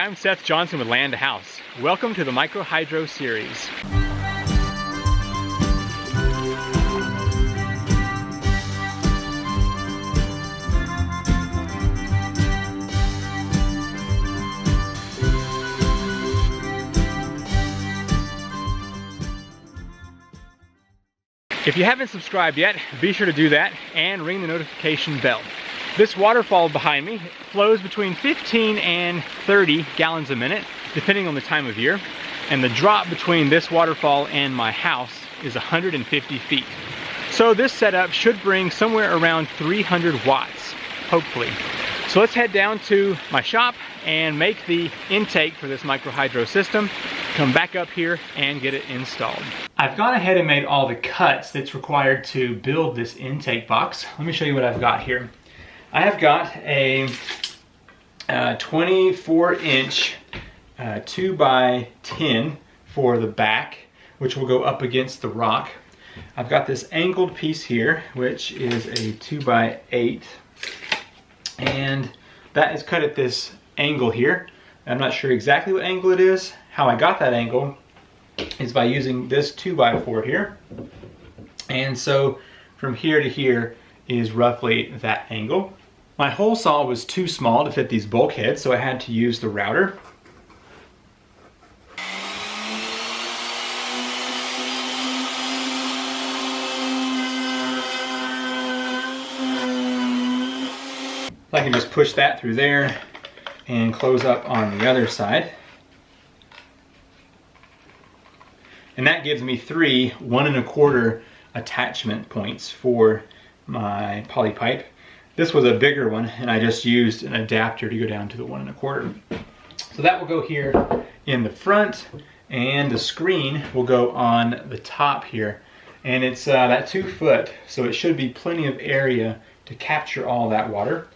I'm Seth Johnson with Land to House. Welcome to the Micro Hydro series. If you haven't subscribed yet, be sure to do that and ring the notification bell. This waterfall behind me flows between 15 and 30 gallons a minute, depending on the time of year. And the drop between this waterfall and my house is 150 feet. So this setup should bring somewhere around 300 watts, hopefully. So let's head down to my shop and make the intake for this micro hydro system, come back up here and get it installed. I've gone ahead and made all the cuts that's required to build this intake box. Let me show you what I've got here. I have got a 24-inch 2x10 for the back, which will go up against the rock. I've got this angled piece here, which is a 2x8, and that is cut at this angle here. I'm not sure exactly what angle it is. How I got that angle is by using this 2x4 here. And so from here to here is roughly that angle. My hole saw was too small to fit these bulkheads, so I had to use the router. I can just push that through there and close up on the other side. And that gives me 3 1 1/4 attachment points for my poly pipe. This was a bigger one, and I just used an adapter to go down to the 1 1/4. So that will go here in the front, and the screen will go on the top here. And it's that 2 foot, so it should be plenty of area to capture all that water.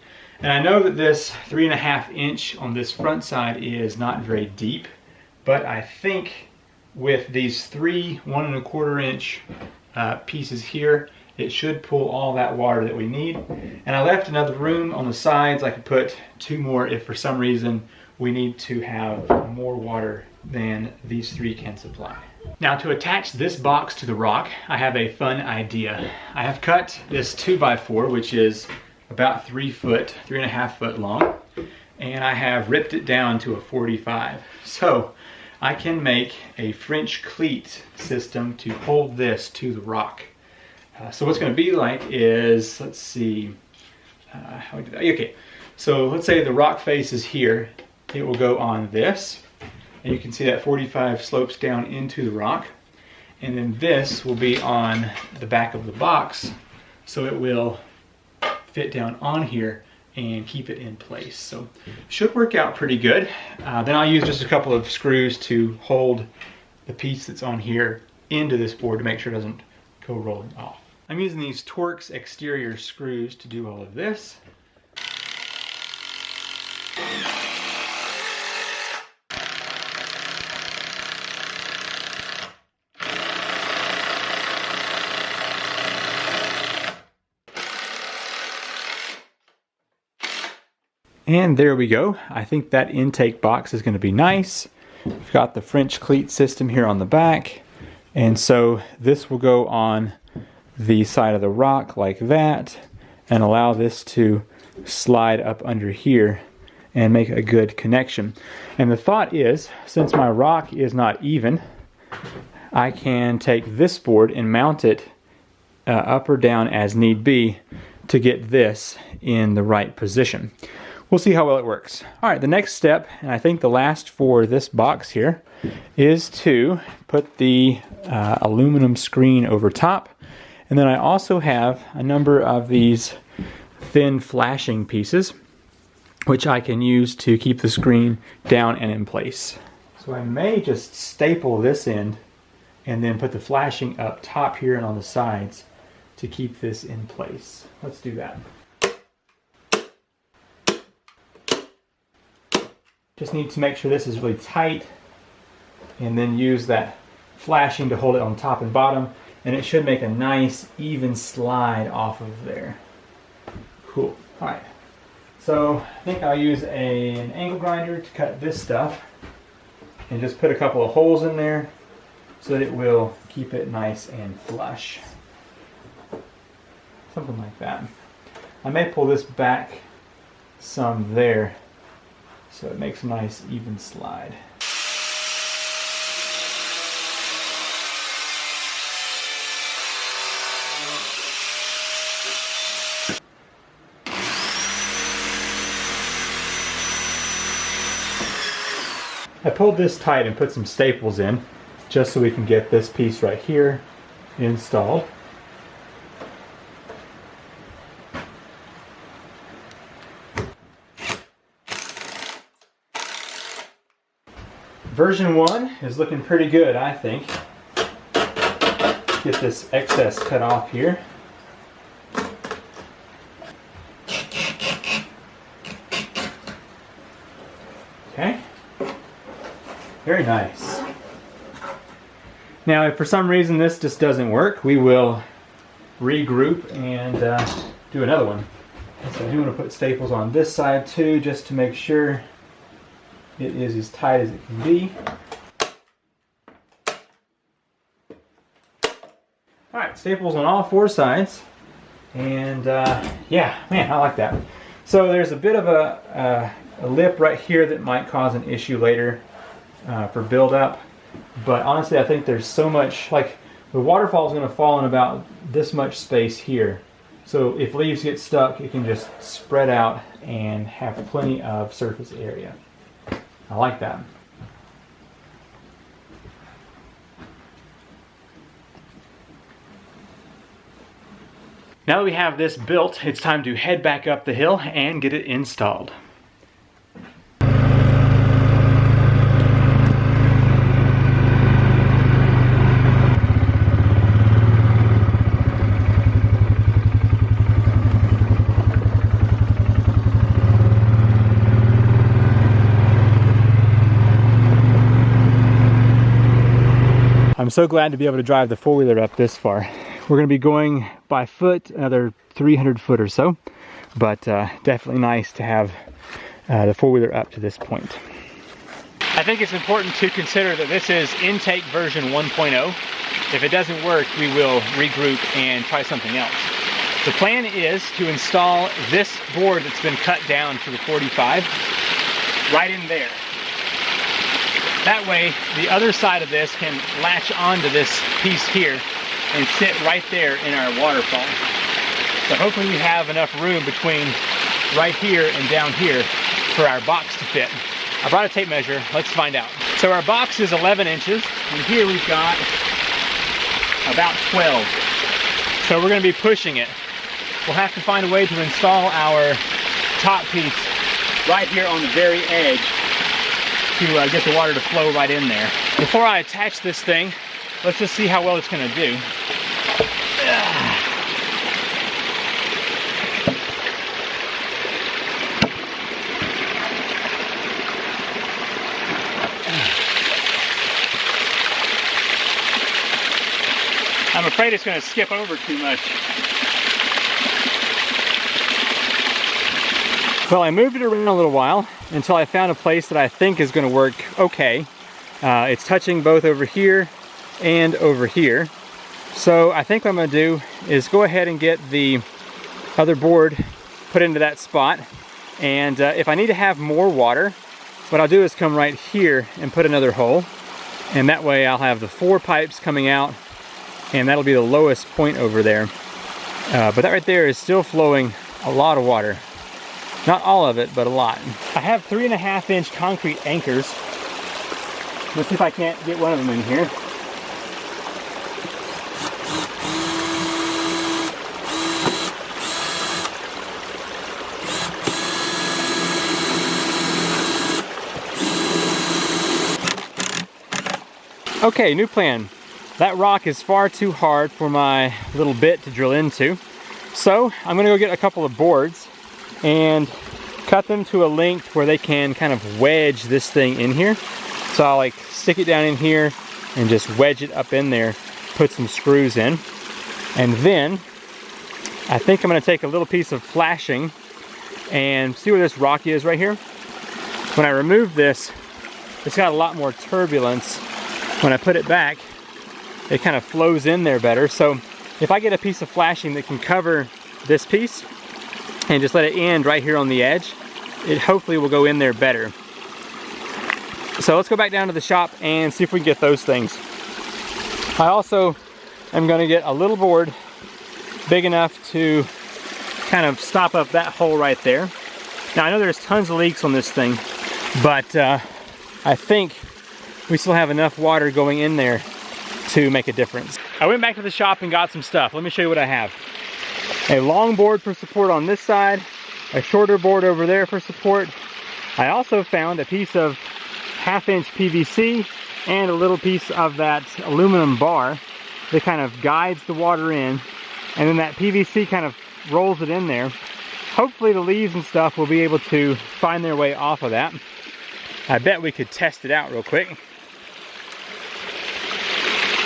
And I know that this 3.5 inch on this front side is not very deep, but I think with these 3 1 1/4 inch pieces here, it should pull all that water that we need. And I left another room on the sides. I could put 2 more if for some reason we need to have more water than these 3 can supply. Now, to attach this box to the rock, I have a fun idea. I have cut this 2x4, which is about 3.5 foot long, and I have ripped it down to a 45. So I can make a French cleat system to hold this to the rock. So what's going to be like is, let's see, how we do that? Okay, so let's say the rock face is here. It will go on this, and you can see that 45 slopes down into the rock. And then this will be on the back of the box, so it will fit down on here and keep it in place. So should work out pretty good. Then I'll use just a couple of screws to hold the piece that's on here into this board to make sure it doesn't go rolling off. I'm using these Torx exterior screws to do all of this. And there we go. I think that intake box is going to be nice. We've got the French cleat system here on the back. And so this will go on the side of the rock like that and allow this to slide up under here and make a good connection. And the thought is, since my rock is not even, I can take this board and mount it up or down as need be to get this in the right position. We'll see how well it works. All right, the next step, and I think the last for this box here, is to put the aluminum screen over top. And then I also have a number of these thin flashing pieces, which I can use to keep the screen down and in place. So I may just staple this end and then put the flashing up top here and on the sides to keep this in place. Let's do that. Just need to make sure this is really tight, and then use that flashing to hold it on top and bottom, and it should make a nice even slide off of there. Cool. All right, So I think I'll use an angle grinder to cut this stuff and just put a couple of holes in there so that it will keep it nice and flush. Something like that. I may pull this back some there so it makes a nice even slide. I pulled this tight and put some staples in just so we can get this piece right here installed. Version 1 is looking pretty good, I think. Get this excess cut off here. Okay. Very nice. Now, if for some reason this just doesn't work, we will regroup and do another one. So I do want to put staples on this side too, just to make sure it is as tight as it can be. Alright, staples on all four sides. And yeah, man, I like that. So there's a bit of a lip right here that might cause an issue later for buildup. But honestly, I think there's so much, like the waterfall is going to fall in about this much space here. So if leaves get stuck, it can just spread out and have plenty of surface area. I like that. Now that we have this built, it's time to head back up the hill and get it installed. I'm so glad to be able to drive the four-wheeler up this far. We're going to be going by foot another 300 foot or so, but definitely nice to have the four-wheeler up to this point. I think it's important to consider that this is intake version 1.0. If it doesn't work, we will regroup and try something else. The plan is to install this board that's been cut down for the 45 right in there. That way, the other side of this can latch onto this piece here and sit right there in our waterfall. So hopefully we have enough room between right here and down here for our box to fit. I brought a tape measure, let's find out. So our box is 11 inches, and here we've got about 12. So we're gonna be pushing it. We'll have to find a way to install our top piece right here on the very edge to get the water to flow right in there. Before I attach this thing, let's just see how well it's gonna do. I'm afraid it's gonna skip over too much. Well, I moved it around a little while until I found a place that I think is going to work okay. It's touching both over here and over here. So I think what I'm going to do is go ahead and get the other board put into that spot. And if I need to have more water, what I'll do is come right here and put another hole. And that way I'll have the 4 pipes coming out, and that'll be the lowest point over there. But that right there is still flowing a lot of water. Not all of it, but a lot. I have 3.5 inch concrete anchors. Let's see if I can't get one of them in here. Okay, new plan. That rock is far too hard for my little bit to drill into. So I'm gonna go get a couple of boards and cut them to a length where they can kind of wedge this thing in here. So I'll like stick it down in here and just wedge it up in there, put some screws in. And then I think I'm gonna take a little piece of flashing and see where this rock is right here? When I remove this, it's got a lot more turbulence. When I put it back, it kind of flows in there better. So if I get a piece of flashing that can cover this piece and just let it end right here on the edge, it hopefully will go in there better. So let's go back down to the shop and see if we can get those things. I also am going to get a little board big enough to kind of stop up that hole right there. Now I know there's tons of leaks on this thing, but I think we still have enough water going in there to make a difference. I went back to the shop and got some stuff. Let me show you what I have. A long board for support on this side, a shorter board over there for support. I also found a piece of 1/2-inch PVC and a little piece of that aluminum bar that kind of guides the water in, and then that PVC kind of rolls it in there. Hopefully the leaves and stuff will be able to find their way off of that. I bet we could test it out real quick.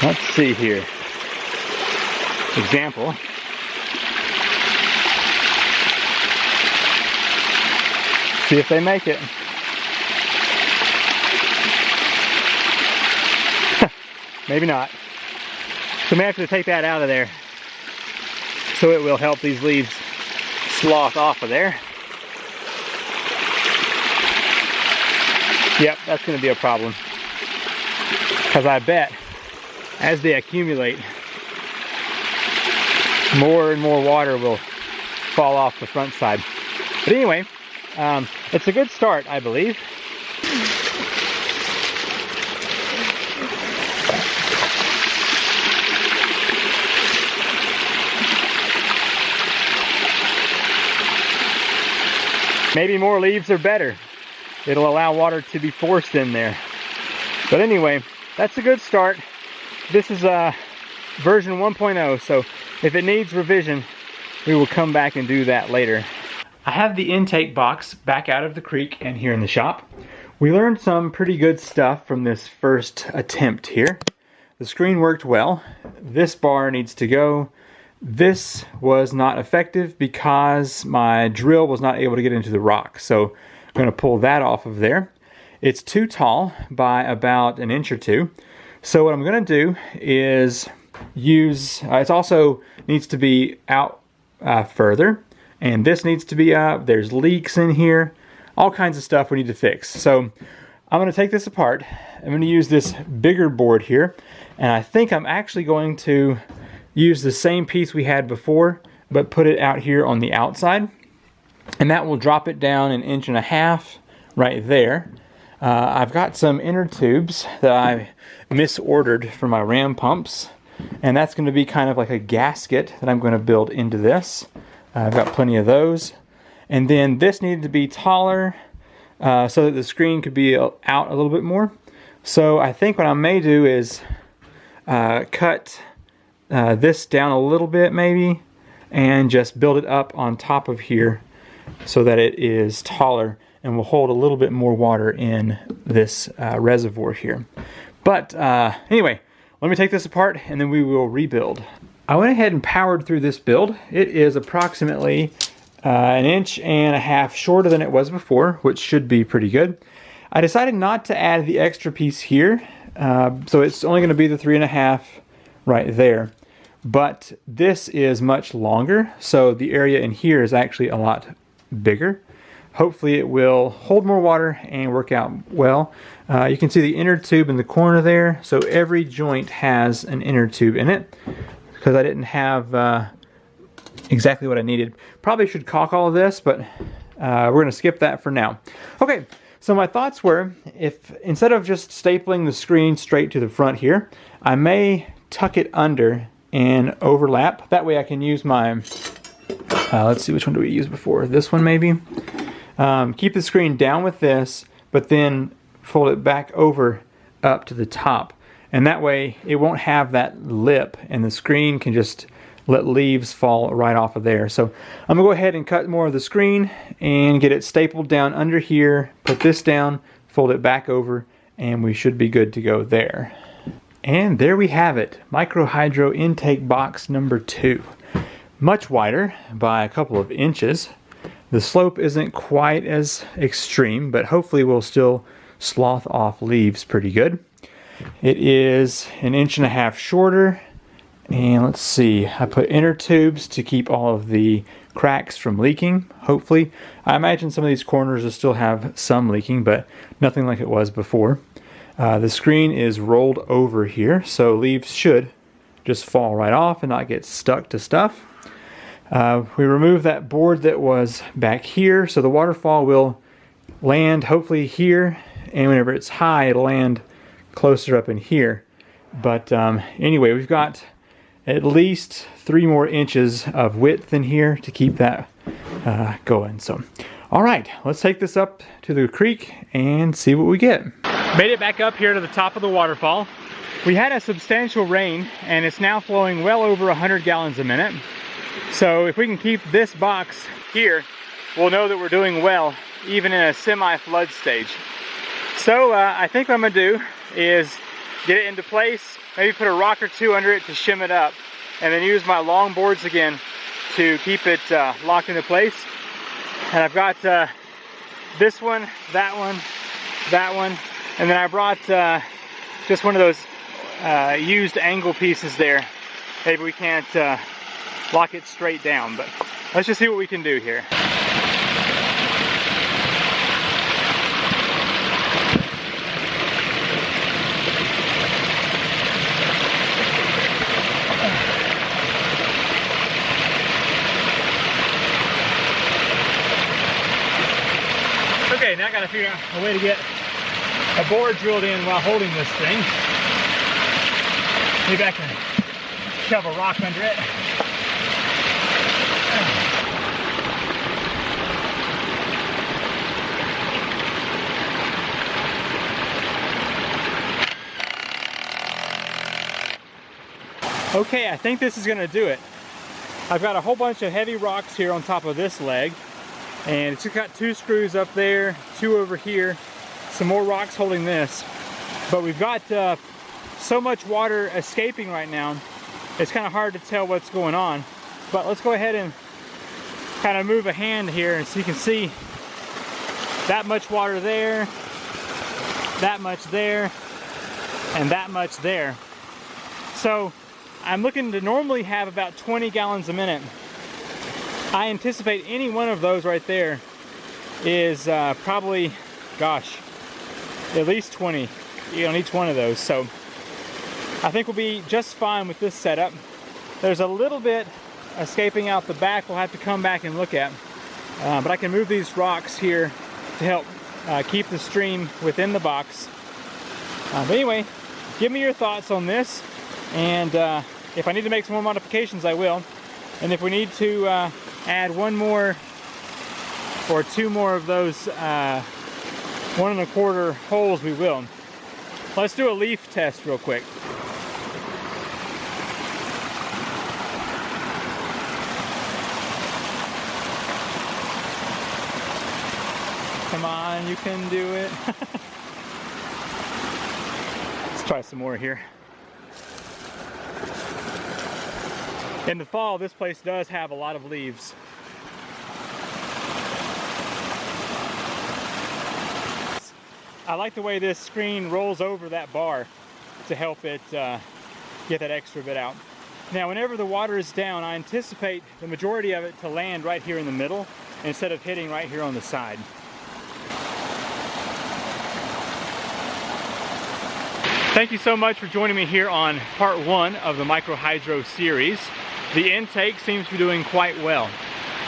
Let's see here. Example. See if they make it. Maybe not. So we have to take that out of there, so it will help these leaves slough off of there. Yep, that's going to be a problem, because I bet as they accumulate, more and more water will fall off the front side. But anyway, it's a good start, I believe. Maybe more leaves are better. It'll allow water to be forced in there. But anyway, that's a good start. This is version 1.0, so if it needs revision, we will come back and do that later. I have the intake box back out of the creek and here in the shop. We learned some pretty good stuff from this first attempt here. The screen worked well. This bar needs to go. This was not effective because my drill was not able to get into the rock, so I'm going to pull that off of there. It's too tall by about 1 inch or 2. So what I'm going to do is use, it also needs to be out further, and this needs to be up. There's leaks in here, all kinds of stuff we need to fix. So I'm going to take this apart. I'm going to use this bigger board here, and I think I'm actually going to use the same piece we had before, but put it out here on the outside, and that will drop it down 1.5 inches right there. I've got some inner tubes that I misordered for my ram pumps, and that's going to be kind of like a gasket that I'm going to build into this. I've got plenty of those. And then this needed to be taller so that the screen could be out a little bit more. So I think what I may do is cut this down a little bit maybe, and just build it up on top of here so that it is taller and will hold a little bit more water in this reservoir here. But anyway, let me take this apart and then we will rebuild. I went ahead and powered through this build. It is approximately 1.5 inches shorter than it was before, which should be pretty good. I decided not to add the extra piece here, so it's only going to be the 3.5 right there. But this is much longer, so the area in here is actually a lot bigger. Hopefully it will hold more water and work out well. You can see the inner tube in the corner there, so every joint has an inner tube in it, because I didn't have exactly what I needed. Probably should caulk all of this, but we're going to skip that for now. Okay, so my thoughts were, if instead of just stapling the screen straight to the front here, I may tuck it under and overlap. That way I can use my, let's see, which one do we use before? This one maybe? Keep the screen down with this, but then fold it back over up to the top. And that way it won't have that lip, and the screen can just let leaves fall right off of there. So I'm gonna go ahead and cut more of the screen and get it stapled down under here, put this down, fold it back over, and we should be good to go there. And there we have it, Micro Hydro intake box number 2. Much wider by a couple of inches. The slope isn't quite as extreme, but hopefully we'll still slough off leaves pretty good. It is 1.5 inches shorter, and let's see, I put inner tubes to keep all of the cracks from leaking, hopefully. I imagine some of these corners will still have some leaking, but nothing like it was before. The screen is rolled over here, so leaves should just fall right off and not get stuck to stuff. We removed that board that was back here, so the waterfall will land hopefully here, and whenever it's high it'll land closer up in here. But anyway, we've got at least 3 more inches of width in here to keep that going. So alright, let's take this up to the creek and see what we get. Made it back up here to the top of the waterfall. We had a substantial rain and it's now flowing well over 100 gallons a minute. So if we can keep this box here, we'll know that we're doing well, even in a semi-flood stage. So I think what I'm going to do is get it into place, maybe put a rock or two under it to shim it up, and then use my long boards again to keep it locked into place. And I've got this one, that one, and then I brought just one of those used angle pieces there. Maybe we can't lock it straight down, but let's just see what we can do here. Okay, now I gotta figure out a way to get a board drilled in while holding this thing. Maybe I can shove a rock under it. Okay, I think this is gonna do it. I've got a whole bunch of heavy rocks here on top of this leg, and it's got 2 screws up there, 2 over here, some more rocks holding this. But we've got so much water escaping right now, it's kind of hard to tell what's going on. But let's go ahead and kind of move a hand here, and so you can see that much water there, that much there, and that much there. So I'm looking to normally have about 20 gallons a minute. I anticipate any one of those right there is probably, gosh, at least 20 on each one of those. So I think we'll be just fine with this setup. There's a little bit escaping out the back we'll have to come back and look at. But I can move these rocks here to help keep the stream within the box. But anyway, give me your thoughts on this. And if I need to make some more modifications, I will. And if we need to add 1 more or 2 more of those 1 1/4 holes, we will. Let's do a leaf test real quick. Come on, you can do it. Let's try some more here. In the fall, this place does have a lot of leaves. I like the way this screen rolls over that bar to help it get that extra bit out. Now, whenever the water is down, I anticipate the majority of it to land right here in the middle instead of hitting right here on the side. Thank you so much for joining me here on part 1 of the Micro Hydro series. The intake seems to be doing quite well.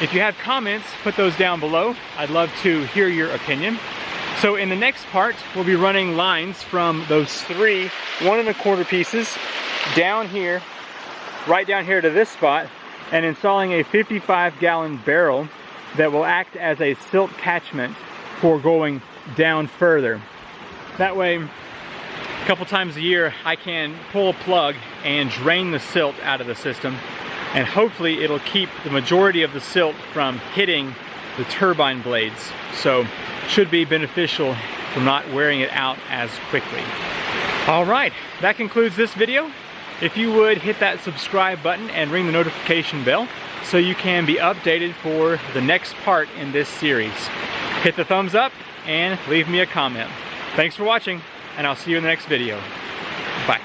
If you have comments, put those down below. I'd love to hear your opinion. So in the next part, we'll be running lines from those 3 1 1/4 pieces down here, right down here to this spot, and installing a 55-gallon barrel that will act as a silt catchment for going down further. That way, a couple times a year, I can pull a plug and drain the silt out of the system, and hopefully it'll keep the majority of the silt from hitting the turbine blades. So should be beneficial from not wearing it out as quickly. All right, that concludes this video. If you would hit that subscribe button and ring the notification bell, so you can be updated for the next part in this series. Hit the thumbs up and leave me a comment. Thanks for watching, and I'll see you in the next video. Bye.